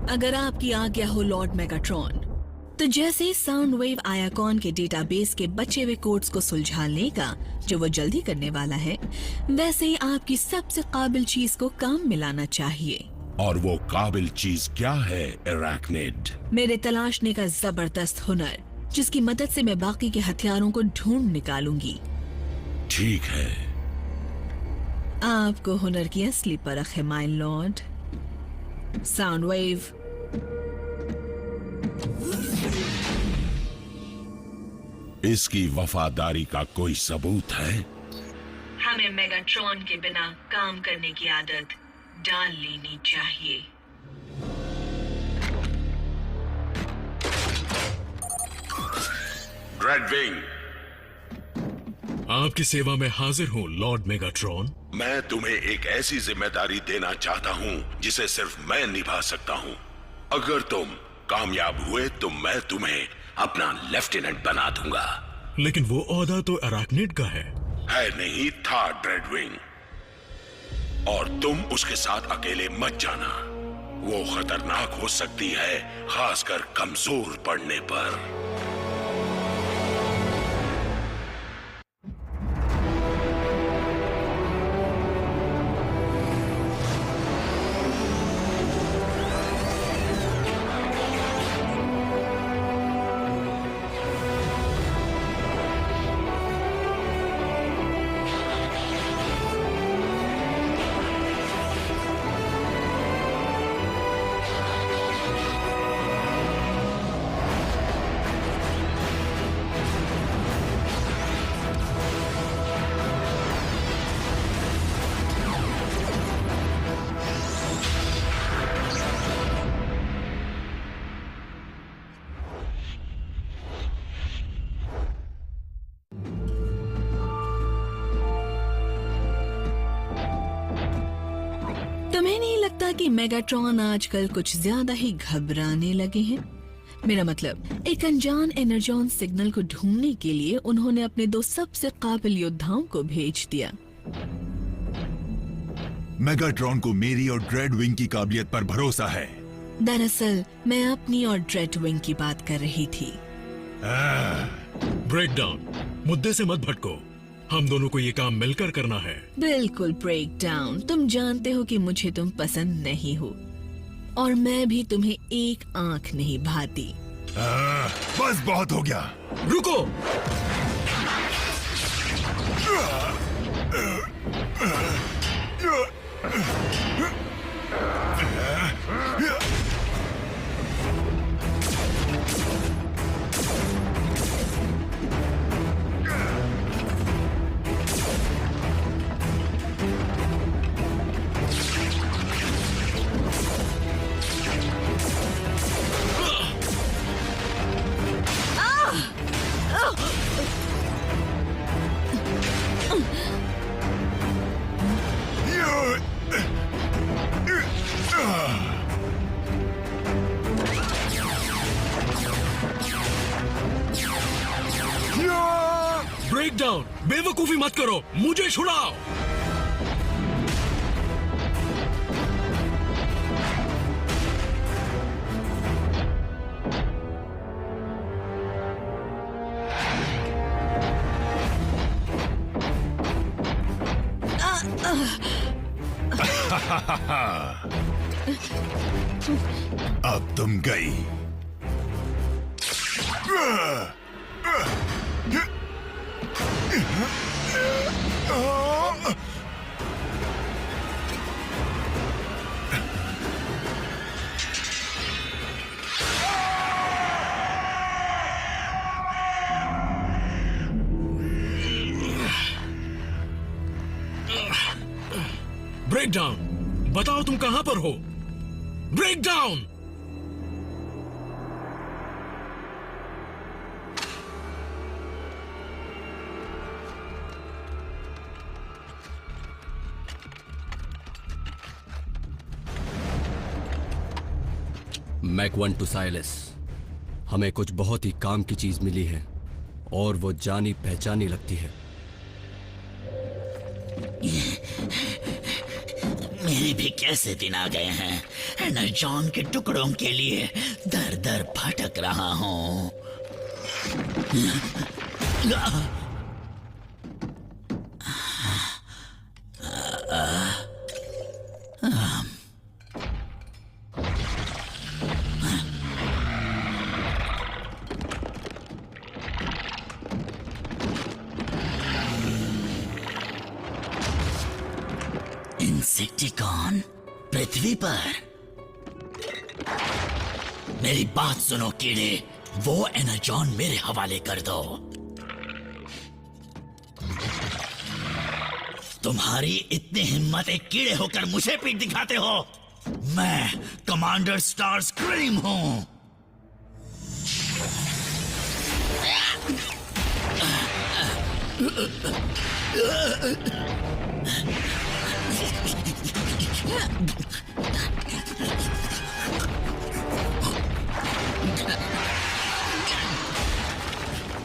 अगर आपकी आज्ञा हो लॉर्ड मेगाट्रॉन, तो जैसे साउंड वेव आयाकॉन के डेटाबेस के बचे हुए कोड्स को सुलझा लेगा, जो वो जल्दी करने वाला है, वैसे ही आपकी सबसे काबिल चीज को काम मिलाना चाहिए। और वो काबिल चीज क्या है एराक्निड? मेरे तलाशने का जबरदस्त हुनर, जिसकी मदद से मैं बाकी के हथियारों को ढूंढ निकालूंगी। ठीक है। आपको हुनर की असली परख है माय लॉर्ड। साउंड वेव, इसकी वफादारी का कोई सबूत है? हमें मेगाट्रॉन के बिना काम करने की आदत डाल लेनी चाहिए। ड्रेडविंग, आपकी सेवा में हाजिर हूँ लॉर्ड मेगाट्रॉन। मैं तुम्हें एक ऐसी जिम्मेदारी देना चाहता हूँ जिसे सिर्फ मैं निभा सकता हूँ। अगर तुम कामयाब हुए तो मैं तुम्हें अपना लेफ्टिनेंट बना दूंगा। लेकिन वो ओहदा तो अराक्निड का है नहीं था ड्रेडविंग, और तुम उसके साथ अकेले मत जाना। वो खतरनाक हो सकती है, खासकर कमजोर पड़ने पर। तुम्हें नहीं लगता कि मेगाट्रॉन आजकल कुछ ज्यादा ही घबराने लगे हैं? मेरा मतलब, एक अनजान एनर्जॉन सिग्नल को ढूंढने के लिए उन्होंने अपने 2 सबसे काबिल योद्धाओं को भेज दिया। मेगाट्रॉन को मेरी और ड्रेडविंग की काबिलियत पर भरोसा है। दरअसल मैं अपनी और ड्रेडविंग की बात कर रही थी। ब्रेकडाउन, मुद्दे से मत भटको। हम दोनों को ये काम मिलकर करना है। बिल्कुल ब्रेक डाउन, तुम जानते हो कि मुझे तुम पसंद नहीं हो, और मैं भी तुम्हें एक आंख नहीं भाती। बस बहुत हो गया। रुको। ब्रेकडाउन, बेवकूफी मत करो, मुझे छुड़ाओ। अब तुम गई। ब्रेकडाउन, बताओ तुम कहां पर हो? ब्रेकडाउन! मैक 1 टू साइलस, हमें कुछ बहुत ही काम की चीज मिली है और वो जानी पहचानी लगती है। मेरे भी कैसे दिन आ गए हैं। एनर्जॉन के टुकड़ों के लिए दर दर भटक रहा हूँ। इंसेक्टिकॉन पृथ्वी पर। मेरी बात सुनो कीड़े, वो एनर्जॉन मेरे हवाले कर दो। तुम्हारी इतनी हिम्मत एक कीड़े होकर मुझे पीठ दिखाते हो। मैं कमांडर स्टार स्क्रीम हूं।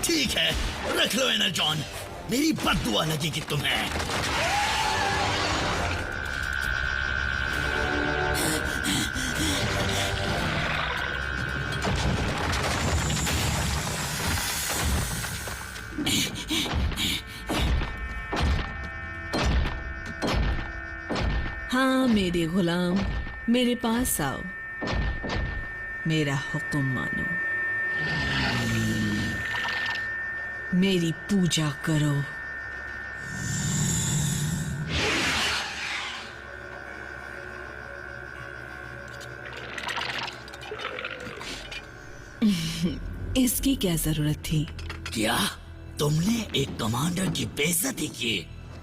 ठीक है, रख लो एनर्जॉन। मेरी बद्दुआ लगेगी तुम्हें। हाँ मेरे गुलाम, मेरे पास आओ, मेरा हुक्म मानो, मेरी पूजा करो। इसकी क्या जरूरत थी? क्या तुमने एक कमांडर की बेइज्जती की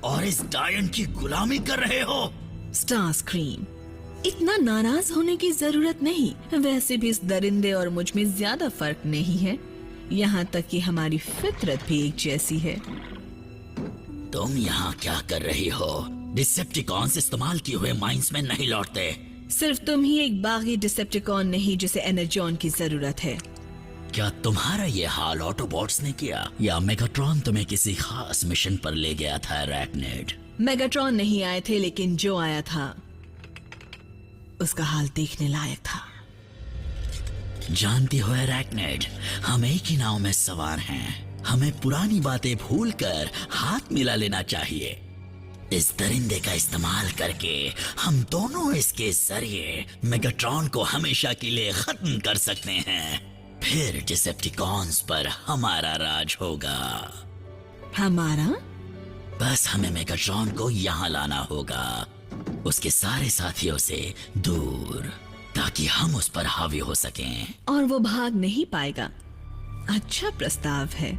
और इस डायन की गुलामी कर रहे हो? स्टार स्क्रीम, इतना नाराज होने की जरूरत नहीं। वैसे भी इस दरिंदे और मुझ में ज्यादा फर्क नहीं है। यहाँ तक कि हमारी फितरत भी एक जैसी है। तुम यहाँ क्या कर रही हो? डिसेप्टिकॉन्स इस्तेमाल किए हुए माइंस में नहीं लौटते। सिर्फ तुम ही एक बागी डिसेप्टिकॉन नहीं जिसे एनर्जॉन की जरूरत है। क्या तुम्हारा ये हाल ऑटोबॉट्स ने किया या मेगाट्रॉन तुम्हें किसी खास मिशन पर ले गया था अरैक्निड? मेगाट्रॉन नहीं आए थे, लेकिन जो आया था उसका हाल देखने लायक था। जानती हो अरैक्निड, हम एक ही नाव में सवार हैं। हमें पुरानी बातें भूलकर हाथ मिला लेना चाहिए। इस दरिंदे का इस्तेमाल करके हम दोनों इसके जरिए मेगाट्रॉन को हमेशा के लिए खत्म कर सकते हैं। फिर डिसेप्टिकॉन्स पर हमारा राज होगा। हमारा? बस हमें मेगाट्रॉन को यहाँ लाना होगा, उसके सारे साथियों से दूर, ताकि हम उस पर हावी हो सकें। और वो भाग नहीं पाएगा। अच्छा प्रस्ताव है,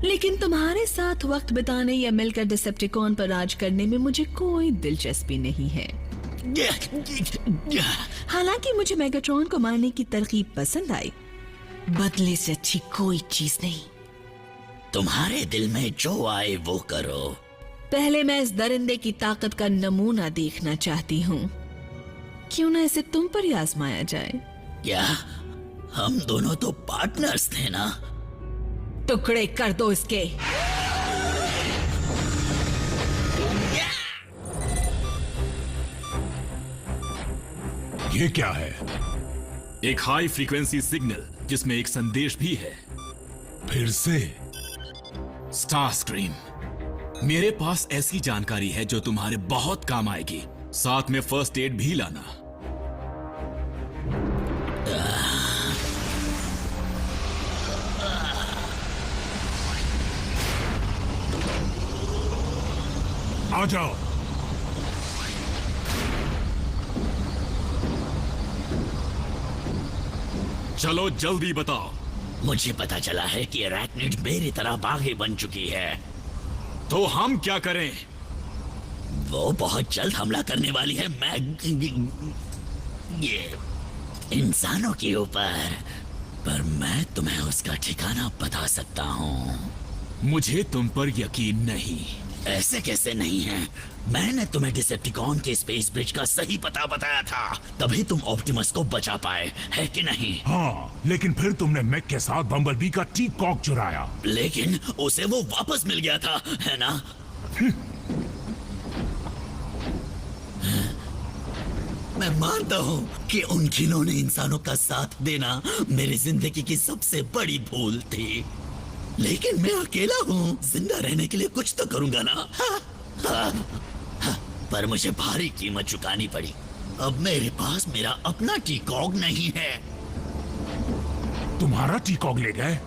लेकिन तुम्हारे साथ वक्त बिताने या मिलकर डिसेप्टिकॉन पर राज करने में मुझे कोई दिलचस्पी नहीं है। हालांकि मुझे मेगाट्रॉन को मारने की तरकीब पसंद आई, बदले से अच्छी कोई चीज नहीं। तुम्हारे दिल में जो आए वो करो। पहले मैं इस दरिंदे की ताकत का नमूना देखना चाहती हूँ। क्यों ना इसे तुम पर ही आजमाया जाए? क्या हम दोनों तो पार्टनर्स थे ना? टुकड़े कर दो इसके। ये क्या है? एक हाई फ्रीक्वेंसी सिग्नल जिसमें एक संदेश भी है। फिर से? स्टार स्क्रीम, मेरे पास ऐसी जानकारी है जो तुम्हारे बहुत काम आएगी। साथ में फर्स्ट एड भी लाना। आ जाओ। चलो जल्दी बताओ। मुझे पता चला है कि अरैक्निड मेरी तरह बागी बन चुकी है। तो हम क्या करें? वो बहुत जल्द हमला करने वाली है ये इंसानों के ऊपर, पर मैं तुम्हें उसका ठिकाना बता सकता हूँ। मुझे तुम पर यकीन नहीं। ऐसे कैसे नहीं है? मैंने तुम्हें डिसेप्टिकॉन के स्पेस ब्रिज का सही पता बताया था, तभी तुम ऑप्टिमस को बचा पाए, है कि नहीं? हाँ, लेकिन फिर तुमने मैक के साथ बम्बलबी का टीक कॉक चुराया। लेकिन उसे वो वापस मिल गया था, है ना? मैं मानता हूँ कि उन घिनौने इंसानों का साथ देना मेरी जिंदगी की सबसे बड़ी भूल थी, लेकिन मैं अकेला हूँ, जिंदा रहने के लिए कुछ तो करूंगा ना। पर मुझे भारी कीमत चुकानी पड़ी। अब मेरे पास मेरा अपना टीकॉग नहीं है। तुम्हारा टीकॉग ले गए?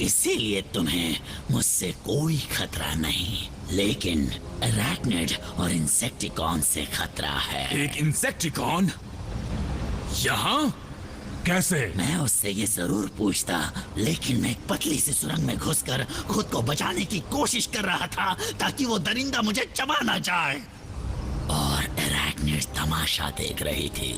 इसीलिए तुम्हें मुझसे कोई खतरा नहीं, लेकिन अरैक्निड और इंसेक्टिकॉन से खतरा है। एक इंसेक्टिकॉन यहाँ? कैसे? मैं उससे ये जरूर पूछता, लेकिन मैं एक पतली सी सुरंग में घुसकर खुद को बचाने की कोशिश कर रहा था ताकि वो दरिंदा मुझे चबा ना जाए। और अरैक्निड तमाशा देख रही थी।